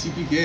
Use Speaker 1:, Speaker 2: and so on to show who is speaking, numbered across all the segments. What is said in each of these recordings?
Speaker 1: CPK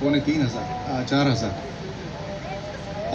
Speaker 1: 3,500 4,000,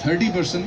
Speaker 1: 30%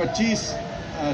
Speaker 1: 25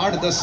Speaker 1: 8-10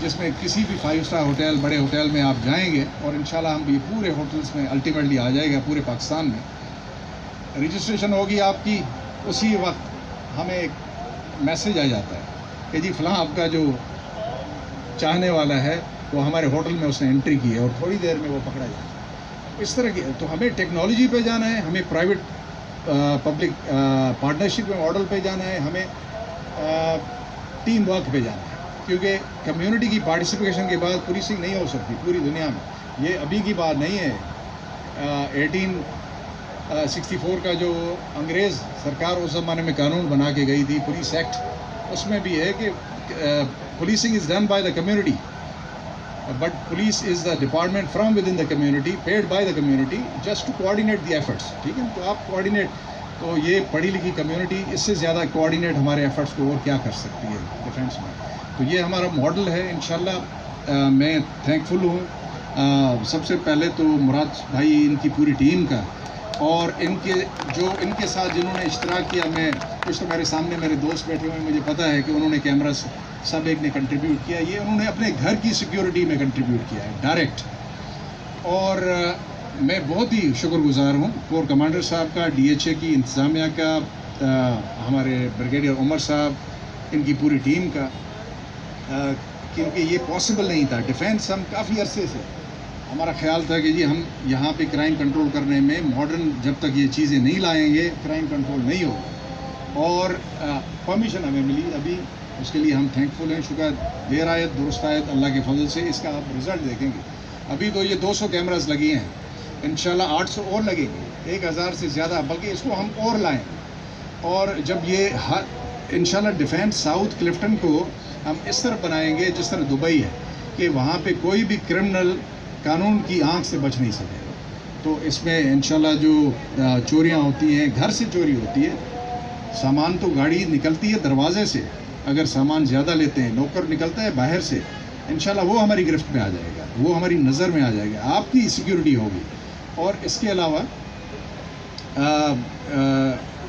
Speaker 1: جس میں کسی بھی 5 اسٹار ہوٹل بڑے ہوٹل میں آپ جائیں گے اور انشاءاللہ ہم بھی پورے ہوٹلس میں الٹیمیٹلی آ جائے گا پورے پاکستان میں. رجسٹریشن ہوگی آپ کی، اسی وقت ہمیں ایک میسج آ جاتا ہے کہ جی فلاں آپ کا جو چاہنے والا ہے وہ ہمارے ہوٹل میں اس نے انٹری کی ہے، اور تھوڑی دیر میں وہ پکڑا جاتا ہے. اس طرح کی تو ہمیں ٹیکنالوجی پہ جانا ہے، ہمیں پرائیویٹ پبلک پارٹنرشپ میں ماڈل پہ جانا ہے، ہمیں ٹیم ورک پہ جانا ہے، کیونکہ کمیونٹی کی پارٹیسپیشن کے بعد پولیسنگ نہیں ہو سکتی پوری دنیا میں. یہ ابھی کی بات نہیں ہے. 1864 کا جو انگریز سرکار اس زمانے میں قانون بنا کے گئی تھی پولیس ایکٹ، اس میں بھی ہے کہ policing is done by the community, but police is the department from within the community paid by the community just to coordinate the efforts. ٹھیک ہے، تو آپ کوآرڈینیٹ، تو یہ پڑھی لکھی کمیونٹی اس سے زیادہ کوآرڈینیٹ ہمارے ایفرٹس کو اور کیا کر سکتی ہے ڈیفینس میں. تو یہ ہمارا ماڈل ہے انشاءاللہ. میں تھینک فل ہوں سب سے پہلے تو مراد بھائی ان کی پوری ٹیم کا، اور ان کے ساتھ جنہوں نے اشتراک کیا. میں کچھ تو میرے سامنے میرے دوست بیٹھے ہوئے ہیں، مجھے پتہ ہے کہ انہوں نے کیمراز سب ایک نے کنٹریبیوٹ کیا. یہ انہوں نے اپنے گھر کی سیکیورٹی میں کنٹریبیوٹ کیا ہے ڈائریکٹ. اور میں بہت ہی شکر گزار ہوں کور کمانڈر صاحب کا، DHA کی انتظامیہ کا، ہمارے بریگیڈیئر عمر صاحب، ان کی پوری ٹیم کا، کیونکہ یہ پاسبل نہیں تھا. ڈیفینس ہم کافی عرصے سے ہمارا خیال تھا کہ جی ہم یہاں پہ کرائم کنٹرول کرنے میں ماڈرن جب تک یہ چیزیں نہیں لائیں گے کرائم کنٹرول نہیں ہوگا. اور پرمیشن ہمیں ملی ابھی، اس کے لیے ہم تھینک فل ہیں. شکر دیر آیت درست آیت، اللہ کے فضل سے اس کا آپ رزلٹ دیکھیں گے. ابھی تو یہ 200 کیمراز لگی ہیں، انشاءاللہ 800 اور لگیں گے، 1000 سے زیادہ، بلکہ اس کو ہم اور لائیں. اور جب یہ انشاءاللہ ڈیفینس ساؤتھ کلفٹن کو ہم اس طرح بنائیں گے جس طرح دبئی ہے، کہ وہاں پہ کوئی بھی کرمنل قانون کی آنکھ سے بچ نہیں سکے. تو اس میں انشاءاللہ جو چوریاں ہوتی ہیں، گھر سے چوری ہوتی ہے، سامان تو گاڑی نکلتی ہے دروازے سے، اگر سامان زیادہ لیتے ہیں نوکر نکلتا ہے باہر سے، انشاءاللہ وہ ہماری گرفت میں آ جائے گا، وہ ہماری نظر میں آ جائے گا، آپ کی سیکیورٹی ہوگی. اور اس کے علاوہ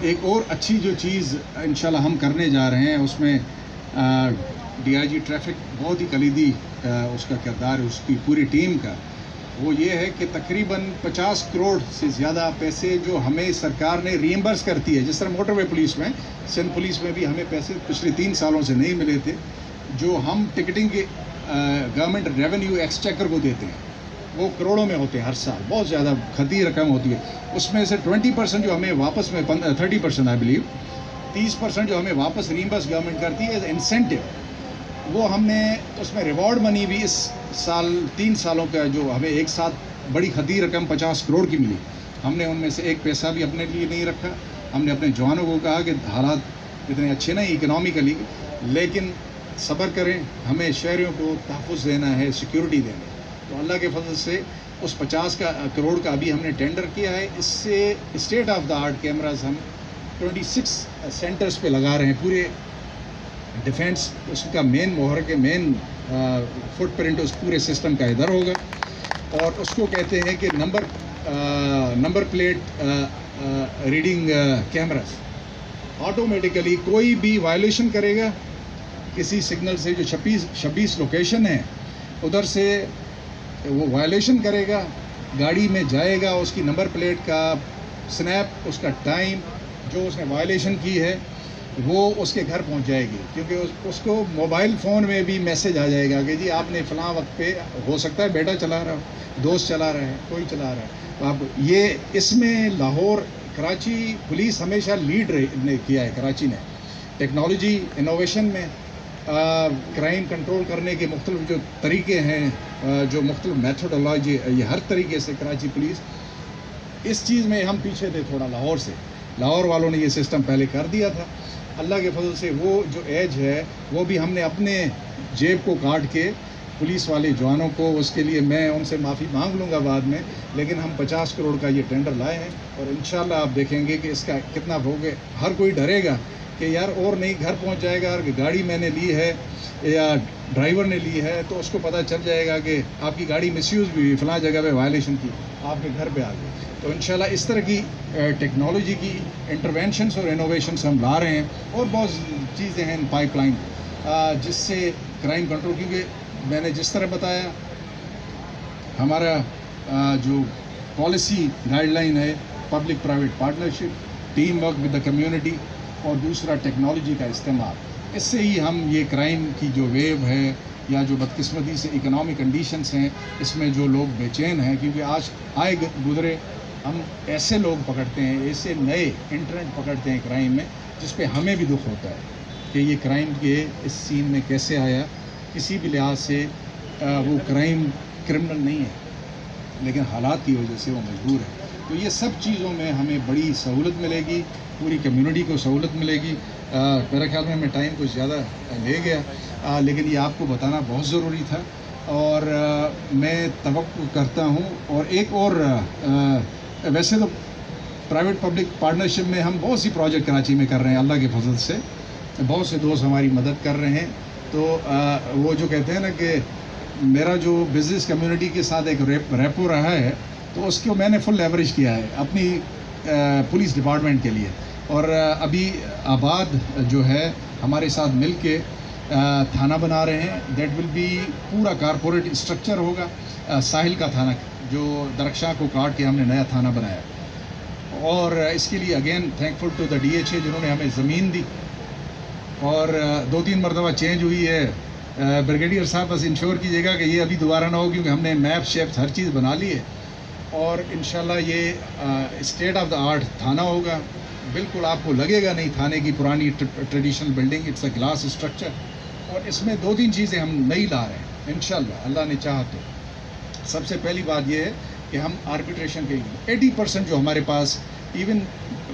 Speaker 1: ایک اور اچھی جو چیز انشاءاللہ ہم کرنے جا رہے ہیں، اس میں DIG ٹریفک بہت ہی کلیدی اس کا کردار ہے اس کی پوری ٹیم کا. وہ یہ ہے کہ تقریباً 50 کروڑ سے زیادہ پیسے جو ہمیں سرکار نے ری ایمبرس کرتی ہے، جس طرح موٹر وے پولیس میں، سندھ پولیس میں بھی ہمیں پیسے پچھلے 3 سالوں سے نہیں ملے تھے، جو ہم ٹکٹنگ کے گورنمنٹ ریونیو ایکسچیکر کو دیتے ہیں، وہ کروڑوں میں ہوتے ہیں ہر سال، بہت زیادہ خطی رقم ہوتی ہے. اس میں سے 20% جو ہمیں واپس میں 30% آئی بلیو 30% جو ہمیں واپس ریمبرس گورنمنٹ کرتی ہے ایز انسینٹیو، وہ ہم نے اس میں ریوارڈ منی بھی اس سال 3 سالوں کا جو ہمیں ایک ساتھ بڑی خطی رقم 50 کروڑ کی ملی، ہم نے ان میں سے ایک پیسہ بھی اپنے لیے نہیں رکھا. ہم نے اپنے جوانوں کو کہا کہ حالات اتنے اچھے نہیں اکنامکلی، لیکن صبر کریں، ہمیں شہریوں کو تحفظ دینا ہے، سیکیورٹی دینا ہے. تو اللہ کے فضل سے اس 50 کروڑ کا ابھی ہم نے ٹینڈر کیا ہے. اس سے state of the art cameras ہم 26 سینٹرز پہ لگا رہے ہیں. پورے ڈیفینس اس کا مین محرک، مین فٹ پرنٹ اس پورے سسٹم کا ادھر ہوگا، اور اس کو کہتے ہیں کہ number plate reading cameras. Automatically کوئی بھی وائلیشن کرے گا کسی سگنل سے، جو 26 لوکیشن ہیں ادھر سے وہ وائلیشن کرے گا، گاڑی میں جائے گا، اس کی نمبر پلیٹ کا سنیپ، اس کا ٹائم جو اس نے وائلیشن کی ہے وہ اس کے گھر پہنچ جائے گی، کیونکہ اس کو موبائل فون میں بھی میسج آ جائے گا کہ جی آپ نے فلاں وقت پہ، ہو سکتا ہے بیٹا چلا رہا ہو، دوست چلا رہا ہے، کوئی چلا رہا ہے. تو اب یہ اس میں لاہور، کراچی پولیس ہمیشہ لیڈ نے کیا ہے. کراچی نے ٹیکنالوجی انوویشن میں کرائم کنٹرول کرنے کے مختلف جو طریقے ہیں، جو مختلف میتھڈولوجی، یہ ہر طریقے سے کراچی پولیس اس چیز میں ہم پیچھے تھے تھوڑا لاہور سے. لاہور والوں نے یہ سسٹم پہلے کر دیا تھا. اللہ کے فضل سے وہ جو ایج ہے وہ بھی ہم نے اپنے جیب کو کاٹ کے پولیس والے جوانوں کو، اس کے لیے میں ان سے معافی مانگ لوں گا بعد میں، لیکن ہم 50 کروڑ کا یہ ٹینڈر لائے ہیں. اور انشاءاللہ آپ دیکھیں گے کہ اس کا کتنا ہوگا. ہر کوئی ڈرے گا کہ یار اور نہیں، گھر پہنچ جائے گا کہ گاڑی میں نے لی ہے یا ڈرائیور نے لی ہے تو اس کو پتہ چل جائے گا کہ آپ کی گاڑی مس یوز بھی ہوئی، فلاں جگہ پہ وائلیشن کی، آپ کے گھر پہ آ گئی. تو انشاءاللہ اس طرح کی ٹیکنالوجی کی انٹروینشنس اور انوویشنس ہم لا رہے ہیں، اور بہت چیزیں ہیں پائپ لائن جس سے کرائم کنٹرول، کیونکہ میں نے جس طرح بتایا ہمارا جو پالیسی گائیڈ لائن ہے public private partnership, team work with the community, اور دوسرا ٹیکنالوجی کا استعمال، اس سے ہی ہم یہ کرائم کی جو ویو ہے یا جو بدقسمتی سے اکنامک کنڈیشنز ہیں اس میں جو لوگ بے چین ہیں، کیونکہ آج آئے گزرے ہم ایسے لوگ پکڑتے ہیں، ایسے نئے انٹرنٹ پکڑتے ہیں کرائم میں، جس پہ ہمیں بھی دکھ ہوتا ہے کہ یہ کرائم کے اس سین میں کیسے آیا. کسی بھی لحاظ سے وہ کرائم کرمنل نہیں ہے، لیکن حالات کی وجہ سے وہ مجبور ہے. تو یہ سب چیزوں میں ہمیں بڑی سہولت ملے گی، پوری کمیونٹی کو سہولت ملے گی. میرے خیال میں ٹائم کچھ زیادہ لے گیا، لیکن یہ آپ کو بتانا بہت ضروری تھا. اور میں توقع کرتا ہوں، اور ایک اور ویسے تو پرائیویٹ پبلک پارٹنرشپ میں ہم بہت سی پروجیکٹ کراچی میں کر رہے ہیں، اللہ کے فضل سے بہت سے دوست ہماری مدد کر رہے ہیں. تو وہ جو کہتے ہیں نا کہ میرا جو بزنس کمیونٹی کے ساتھ ایک ریپو رہا ہے، تو اس کو میں نے فل لیوریج کیا ہے اپنی پولیس ڈپارٹمنٹ کے لیے. اور ابھی آباد جو ہے ہمارے ساتھ مل کے تھانہ بنا رہے ہیں. دیٹ ول بی پورا کارپوریٹ اسٹرکچر ہوگا. ساحل کا تھانہ جو درخشاں کو کاٹ کے ہم نے نیا تھانہ بنایا، اور اس کے لیے again thankful to the DHA جنہوں نے ہمیں زمین دی، اور 2-3 مرتبہ چینج ہوئی ہے. بریگیڈیئر صاحب بس انشور کیجیے گا کہ یہ ابھی دوبارہ نہ ہو، کیونکہ ہم نے میپ شیپس ہر چیز بنا لی ہے، اور انشاءاللہ یہ اسٹیٹ آف دا آرٹ تھانہ ہوگا. بالکل آپ کو لگے گا نہیں تھانے کی پرانی traditional building, it's a glass structure. اور اس میں 2-3 چیزیں ہم نئی لا رہے ہیں انشاءاللہ، اللہ نے چاہا تو. سب سے پہلی بات یہ ہے کہ ہم آربیٹریشن کے 80% جو ہمارے پاس ایون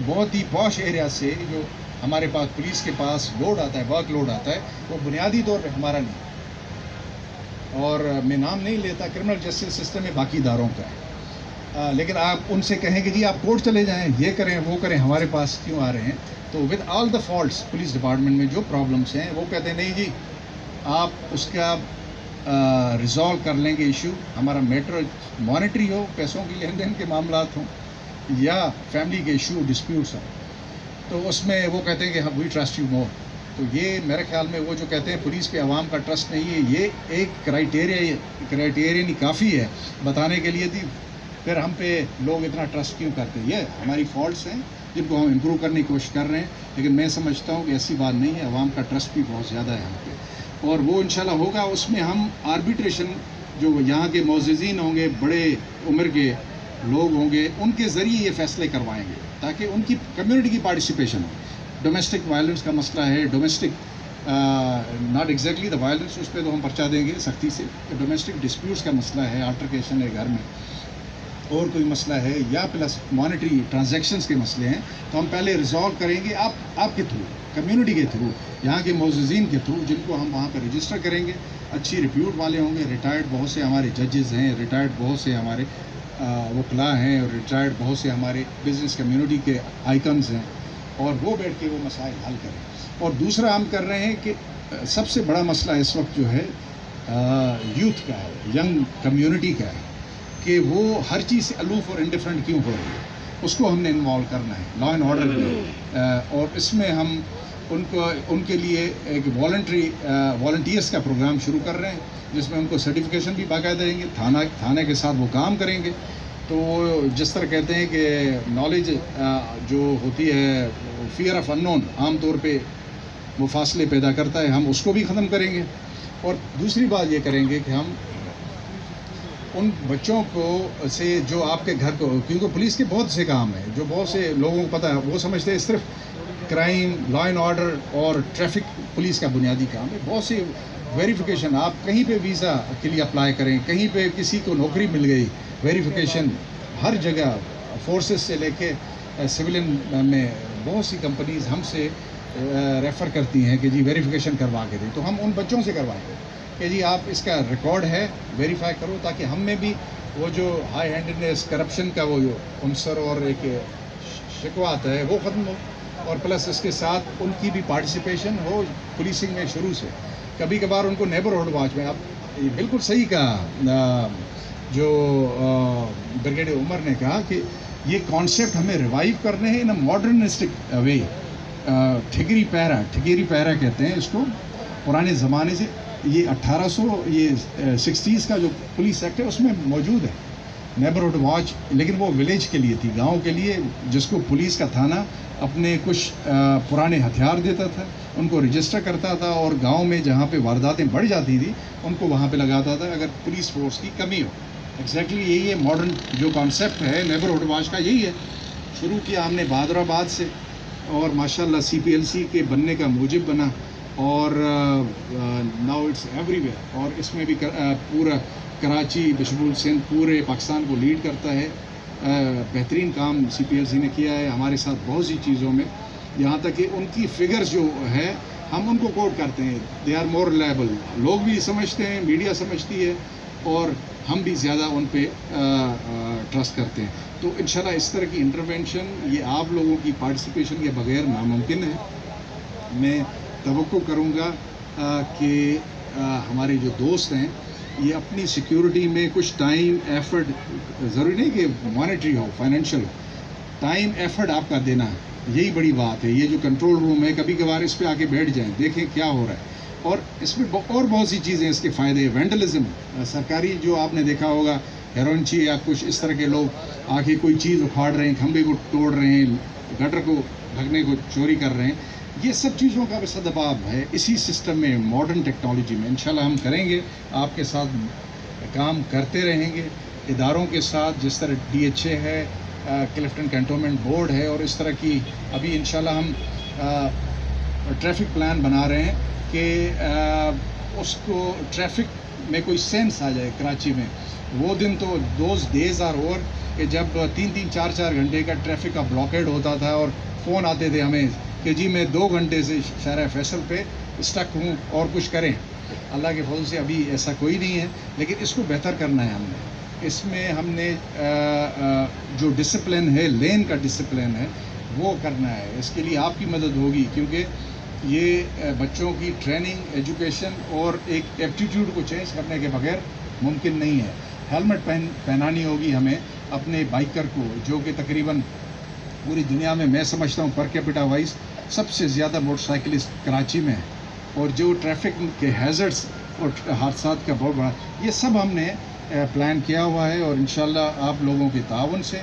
Speaker 1: بہت ہی پاش ایریا سے جو ہمارے پاس پولیس کے پاس لوڈ آتا ہے، ورک لوڈ آتا ہے، وہ بنیادی طور پہ ہمارا نہیں. اور میں نام نہیں لیتا، کرمنل جسٹس سسٹم میں باقی اداروں کا ہے. لیکن آپ ان سے کہیں کہ جی آپ کورٹ چلے جائیں، یہ کریں وہ کریں، ہمارے پاس کیوں آ رہے ہیں؟ تو with all the faults police department میں جو پرابلمس ہیں وہ کہتے ہیں نہیں جی آپ اس کا ریزالو کر لیں گے ایشو. ہمارا میٹر مانیٹری ہو، پیسوں کی لین دین کے معاملات ہوں، یا فیملی کے ایشو ڈسپیوٹس ہوں، تو اس میں وہ کہتے ہیں کہ وی ٹرسٹ یو مور. تو یہ میرے خیال میں وہ جو کہتے ہیں پولیس پہ عوام کا ٹرسٹ نہیں ہے، یہ ایک کرائٹیرین ہی کافی ہے بتانے کے لیے. پھر ہم پہ لوگ اتنا ٹرسٹ کیوں کرتے ہیں؟ یہ ہماری فالٹس ہیں جن کو ہم امپروو کرنے کی کوشش کر رہے ہیں. لیکن میں سمجھتا ہوں کہ ایسی بات نہیں ہے، عوام کا ٹرسٹ بھی بہت زیادہ ہے ہم پہ، اور وہ انشاءاللہ ہوگا. اس میں ہم آربیٹریشن جو یہاں کے معززین ہوں گے، بڑے عمر کے لوگ ہوں گے، ان کے ذریعے یہ فیصلے کروائیں گے تاکہ ان کی کمیونٹی کی پارٹیسپیشن ہو. ڈومیسٹک وائلنس کا مسئلہ ہے، domestic not exactly the violence, اس پہ تو ہم پرچہ دیں گے سختی سے. ڈومیسٹک ڈسپیوٹس کا مسئلہ ہے، آلٹرکیشن ہے گھر میں، اور کوئی مسئلہ ہے، یا پلس مانیٹری ٹرانزیکشنز کے مسئلے ہیں، تو ہم پہلے ریزالو کریں گے آپ کے تھرو، کمیونٹی کے تھرو، یہاں کے معززین کے تھرو، جن کو ہم وہاں پہ رجسٹر کریں گے. اچھی ریپیوٹ والے ہوں گے، ریٹائرڈ بہت سے ہمارے ججز ہیں، ریٹائرڈ بہت سے ہمارے وکلاء ہیں، اور ریٹائرڈ بہت سے ہمارے بزنس کمیونٹی کے آئیکنز ہیں، اور وہ بیٹھ کے وہ مسائل حل کریں. اور دوسرا ہم کر رہے ہیں کہ سب سے بڑا مسئلہ اس وقت جو ہے یوتھ کا ہے، ینگ کمیونٹی کا ہے، کہ وہ ہر چیز سے الوف اور انڈیفرنٹ کیوں ہو رہی ہے، اس کو ہم نے انوالو کرنا ہے لا اینڈ آرڈر میں. اور اس میں ہم ان کے لیے ایک والنٹیئرس کا پروگرام شروع کر رہے ہیں، جس میں ان کو سرٹیفکیشن بھی باقاعدہ دیں گے، تھانے کے ساتھ وہ کام کریں گے. تو جس طرح کہتے ہیں کہ نالج جو ہوتی ہے فیئر آف ان نون عام طور پہ وہ فاصلے پیدا کرتا ہے، ہم اس کو بھی ختم کریں گے. اور دوسری بات یہ کریں گے کہ ہم ان بچوں کو سے جو آپ کے گھر کو، کیونکہ پولیس کے بہت سے کام ہیں جو بہت سے لوگوں کو پتہ ہے، وہ سمجھتے ہیں صرف کرائم، لا اینڈ آرڈر اور ٹریفک پولیس کا بنیادی کام ہے. بہت سی ویریفیکیشن، آپ کہیں پہ ویزا کے لیے اپلائی کریں، کہیں پہ کسی کو نوکری مل گئی، ویریفیکیشن ہر جگہ، فورسز سے لے کے سویلین میں بہت سی کمپنیز ہم سے ریفر کرتی ہیں کہ جی ویریفیکیشن کروا کے دیں. تو ہم ان بچوں سے کروائیں گے کہ جی آپ اس کا ریکارڈ ہے ویریفائی کرو، تاکہ ہم میں بھی وہ جو ہائی ہینڈنیس، کرپشن کا وہ جو عنصر اور ایک شکوہ آتا ہے وہ ختم ہو، اور پلس اس کے ساتھ ان کی بھی پارٹیسپیشن ہو پولیسنگ میں شروع سے. کبھی کبھار ان کو نیبرہڈ واچ میں، آپ بالکل صحیح کہا جو بریگیڈیئر عمر نے کہا کہ یہ کانسیپٹ ہمیں ریوائیو کرنے ہیں ان اے ماڈرنسٹک وے. ٹھگیری پیرا کہتے ہیں اس کو، پرانے زمانے سے یہ 1860 کا جو پولیس ایکٹ ہے اس میں موجود ہے نیبرہڈ واچ، لیکن وہ ولیج کے لیے تھی، گاؤں کے لیے، جس کو پولیس کا تھانہ اپنے کچھ پرانے ہتھیار دیتا تھا، ان کو رجسٹر کرتا تھا، اور گاؤں میں جہاں پہ وارداتیں بڑھ جاتی تھی ان کو وہاں پہ لگاتا تھا اگر پولیس فورس کی کمی ہو. ایگزیکٹلی یہی ہے ماڈرن جو کانسیپٹ ہے نیبرہڈ واچ کا، یہی ہے. شروع کیا ہم نے بہادر آباد سے، اور ماشاءاللہ CPLC کے بننے کا موجب بنا، اور ناؤ اٹس ایوری ویئر. اور اس میں بھی پورا کراچی بشمول سندھ پورے پاکستان کو لیڈ کرتا ہے. بہترین کام CPLC نے کیا ہے ہمارے ساتھ بہت سی چیزوں میں، یہاں تک کہ ان کی فگرز جو ہے ہم ان کو کوٹ کرتے ہیں، دے آر مور ریلائبل. لوگ بھی سمجھتے ہیں، میڈیا سمجھتی ہے، اور ہم بھی زیادہ ان پہ ٹرسٹ کرتے ہیں. تو انشاءاللہ اس طرح کی انٹرونشن یہ آپ لوگوں کی پارٹیسپیشن کے بغیر ناممکن ہے. میں توقع کروں گا کہ ہمارے جو دوست ہیں یہ اپنی سیکیورٹی میں کچھ ٹائم ایفرٹ، ضروری نہیں کہ مانیٹری ہو، فائنینشیل ہو، ٹائم ایفرٹ آپ کا دینا ہے. یہی بڑی بات ہے. یہ جو کنٹرول روم ہے کبھی کبھار اس پہ آ کے بیٹھ جائیں، دیکھیں کیا ہو رہا ہے. اور اس میں اور بہت سی چیزیں اس کے فائدے. وینڈلزم، سرکاری جو آپ نے دیکھا ہوگا ہیرونچی یا کچھ اس طرح کے لوگ آ کے کوئی چیز اکھاڑ رہے ہیں، کھمبے کو توڑ رہے ہیں، گٹر کو ڈھکنے کو چوری کر رہے ہیں، یہ سب چیزوں کا بھی سدباب ہے. اسی سسٹم میں ماڈرن ٹیکنالوجی میں انشاءاللہ ہم کریں گے، آپ کے ساتھ کام کرتے رہیں گے، اداروں کے ساتھ، جس طرح DHA ہے، کلفٹن کینٹونمنٹ بورڈ ہے، اور اس طرح کی ابھی انشاءاللہ ہم ٹریفک پلان بنا رہے ہیں کہ اس کو ٹریفک میں کوئی سینس آ جائے کراچی میں. وہ دن تو دوز ڈیز آر اوور کہ جب 3-3 4-4 گھنٹے کا ٹریفک کا بلاکیڈ ہوتا تھا، اور فون آتے تھے ہمیں کہ جی میں 2 گھنٹے سے شارع فیصل پہ اسٹک ہوں اور کچھ کریں. اللہ کے فضل سے ابھی ایسا کوئی نہیں ہے، لیکن اس کو بہتر کرنا ہے. ہم نے اس میں ہم نے جو ڈسپلن ہے، لین کا ڈسپلن ہے، وہ کرنا ہے. اس کے لیے آپ کی مدد ہوگی، کیونکہ یہ بچوں کی ٹریننگ، ایجوکیشن اور ایک ایپٹیٹیوڈ کو چینج کرنے کے بغیر ممکن نہیں ہے. ہیلمٹ پہنانی ہوگی ہمیں اپنے بائکر کو، جو کہ تقریباً پوری دنیا میں میں سمجھتا ہوں پر کیپٹا وائز سب سے زیادہ موٹر سائیکلسٹ کراچی میں ہے. اور جو ٹریفک کے ہیزرڈس اور حادثات کا بہت بڑا، یہ سب ہم نے پلان کیا ہوا ہے. اور انشاءاللہ آپ لوگوں کے تعاون سے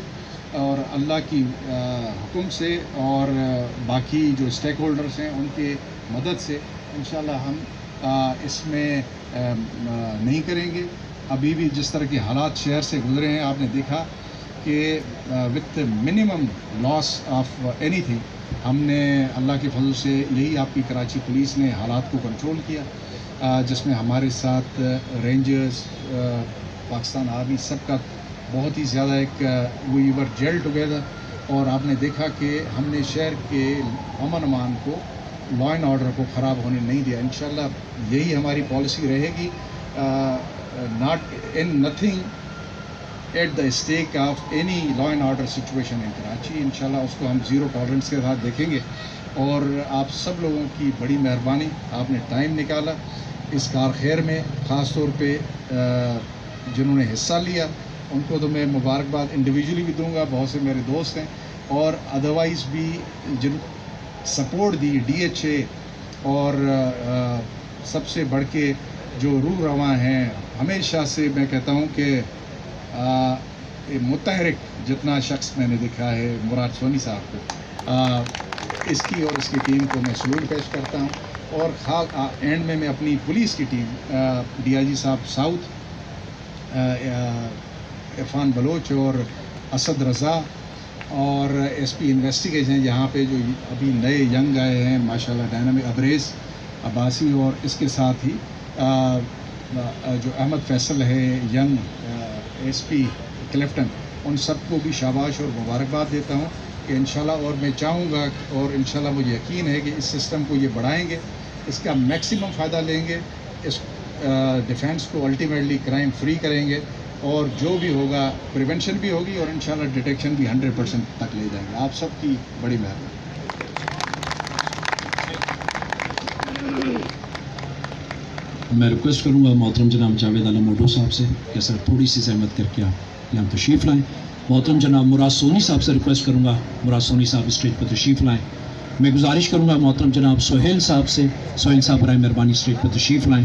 Speaker 1: اور اللہ کی حکم سے اور باقی جو اسٹیک ہولڈرز ہیں ان کے مدد سے انشاءاللہ ہم اس میں نہیں کریں گے. ابھی بھی جس طرح کے حالات شہر سے گزرے ہیں، آپ نے دیکھا کہ وتھ منیمم لاس آف اینی تھنگ ہم نے اللہ کے فضل سے، یہی آپ کی کراچی پولیس نے حالات کو کنٹرول کیا، جس میں ہمارے ساتھ رینجرز، پاکستان آرمی، سب کا بہت ہی زیادہ ایک وی ور جیل ٹوگیدر. اور آپ نے دیکھا کہ ہم نے شہر کے امن امان کو، لا اینڈ آرڈر کو خراب ہونے نہیں دیا. انشاءاللہ یہی ہماری پالیسی رہے گی. Not in nothing at the stake of any law and order situation in Karachi. انشاءاللہ اس کو ہم زیرو ٹالرنس کے ساتھ دیکھیں گے. اور آپ سب لوگوں کی بڑی مہربانی، آپ نے ٹائم نکالا اس کار خیر میں، خاص طور پہ جنہوں نے حصہ لیا ان کو تو میں مبارکباد انڈیویجولی بھی دوں گا. بہت سے میرے دوست ہیں، اور ادروائز بھی جن سپورٹ دی DHA، اور سب سے بڑھ کے جو روح رواں ہیں. ہمیشہ سے میں کہتا ہوں کہ متحرک جتنا شخص میں نے دیکھا ہے مراد سونی صاحب کو، اس کی اور اس کی ٹیم کو میں سلوٹ پیش کرتا ہوں. اور خاص اینڈ میں اپنی پولیس کی ٹیم، DIG صاحب ساؤتھ عرفان بلوچ اور اسد رضا، اور SP انویسٹیگیشن یہاں پہ جو ابھی نئے ینگ آئے ہیں ماشاءاللہ، ڈائنامک ابریز عباسی، اور اس کے ساتھ ہی جو احمد فیصل ہے ینگ SP کلفٹن، ان سب کو بھی شاباش اور مبارکباد دیتا ہوں کہ انشاءاللہ. اور میں چاہوں گا، اور انشاءاللہ مجھے یقین ہے کہ اس سسٹم کو یہ بڑھائیں گے، اس کا میکسیمم فائدہ لیں گے، اس ڈیفینس کو الٹیمیٹلی کرائم فری کریں گے، اور جو بھی ہوگا پریونشن بھی ہوگی، اور انشاءاللہ ڈیٹیکشن بھی 100% تک لے جائیں گے. آپ سب کی بڑی مہربانی.
Speaker 2: میں ریکویسٹ کروں گا محترم جناب جاوید عالم موٹو صاحب سے کہ سر تھوڑی سی زحمت کر کے آپ یہاں تشریف لائیں. محترم جناب مراد سونی صاحب سے ریکویسٹ کروں گا، مراد سونی صاحب اسٹیج پر تشریف لائیں. میں گزارش کروں گا محترم جناب سہیل صاحب سے، سہیل صاحب برائے مہربانی اسٹیج پر تشریف لائیں.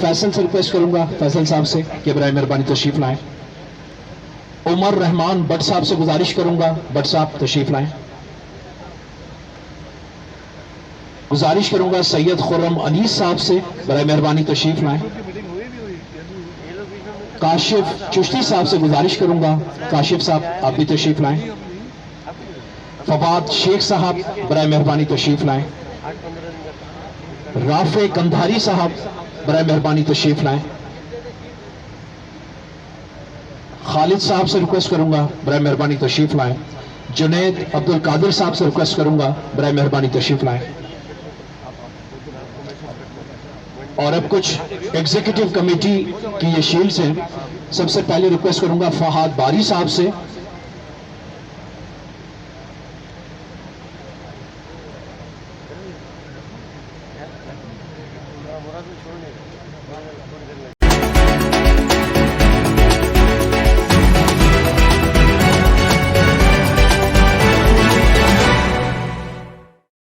Speaker 2: فیصل سے ریکویسٹ کروں گا، فیصل صاحب سے کہ برائے مہربانی تشریف لائیں۔ عمر رحمان بٹ صاحب سے گزارش کروں گا، بٹ صاحب تشریف لائیں۔ گزارش کروں گا سید خرم انیس صاحب سے برائے مہربانی تشریف لائیں۔ کاشف چشتی صاحب سے گزارش کروں گا، کاشف صاحب آپ بھی تشریف لائیں۔ فواد شیخ صاحب برائے مہربانی تشریف لائیں۔ رافع کندھاری صاحب برائے مہربانی تشریف لائیں۔ خالد صاحب سے ریکویسٹ کروں گا برائے مہربانی تشریف لائیں۔ جنید عبد القادر صاحب سے ریکویسٹ کروں گا برائے مہربانی تشریف لائیں۔ اور اب کچھ ایگزیکٹو کمیٹی کی یہ شیلڈز ہیں۔ سب سے پہلے ریکویسٹ کروں گا فہد باری صاحب سے،